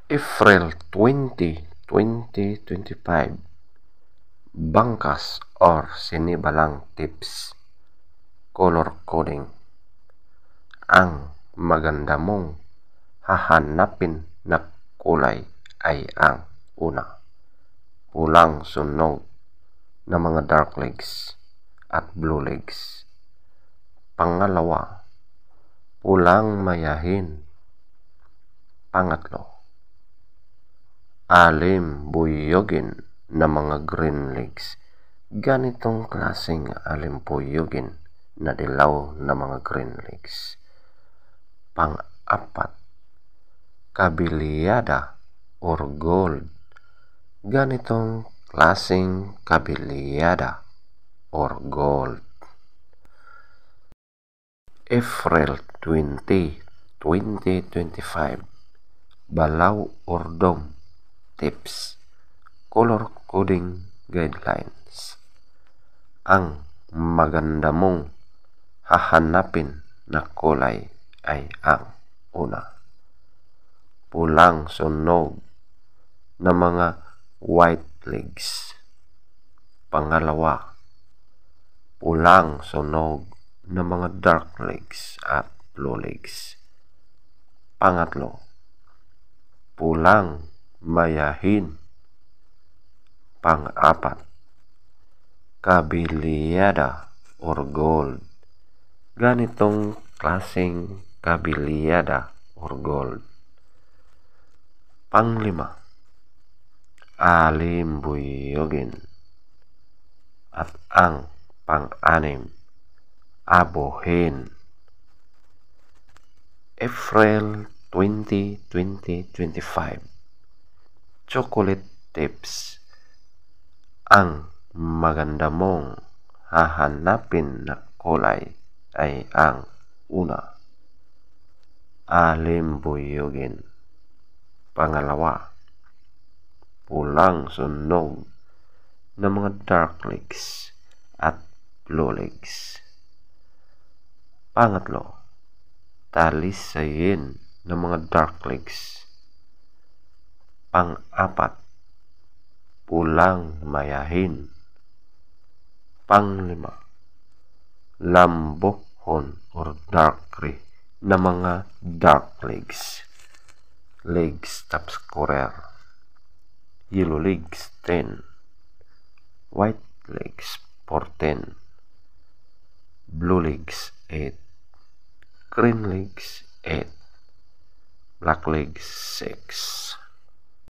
April 20, 2025. Bangkas or sinibalang tips. Color coding. Ang maganda mong hahanapin na kulay ay ang una, pulang sunog na mga dark legs at blue legs. Pangalawa, pulang mayahin. Pangatlo, alim buyogin na mga green legs. Ganitong klaseng alim buyogin na dilaw na mga green legs. Pang-apat, kabiliyada or gold. Ganitong klaseng kabiliyada or gold. April 20, 2025. Balaw or dome tips. Color coding guidelines. Ang maganda mong hahanapin na kulay ay ang una, pulang sunog na mga white legs. Pangalawa, pulang sunog na mga dark legs at blue legs. Pangatlo, pulang mayahin. Pang-apat, kabiliyada or gold. Ganitong klaseng kabiliyada or gold. Panglima, alim buyogin. At ang pang-anim, abohin. April 20, 2025. Chocolate tips. Ang maganda mong hahanapin na kulay ay ang una, alim buyogin. Pangalawa, pulang sunog na mga dark legs at blue legs. Pangatlo, talisayin ng mga dark legs. Pang-apat, pulang mayahin. Panglima, lambohon or dark gray na mga dark legs. Legs top scorer. Yellow legs 10. White legs 14. Blue legs 8. Green legs 8. Black legs 6.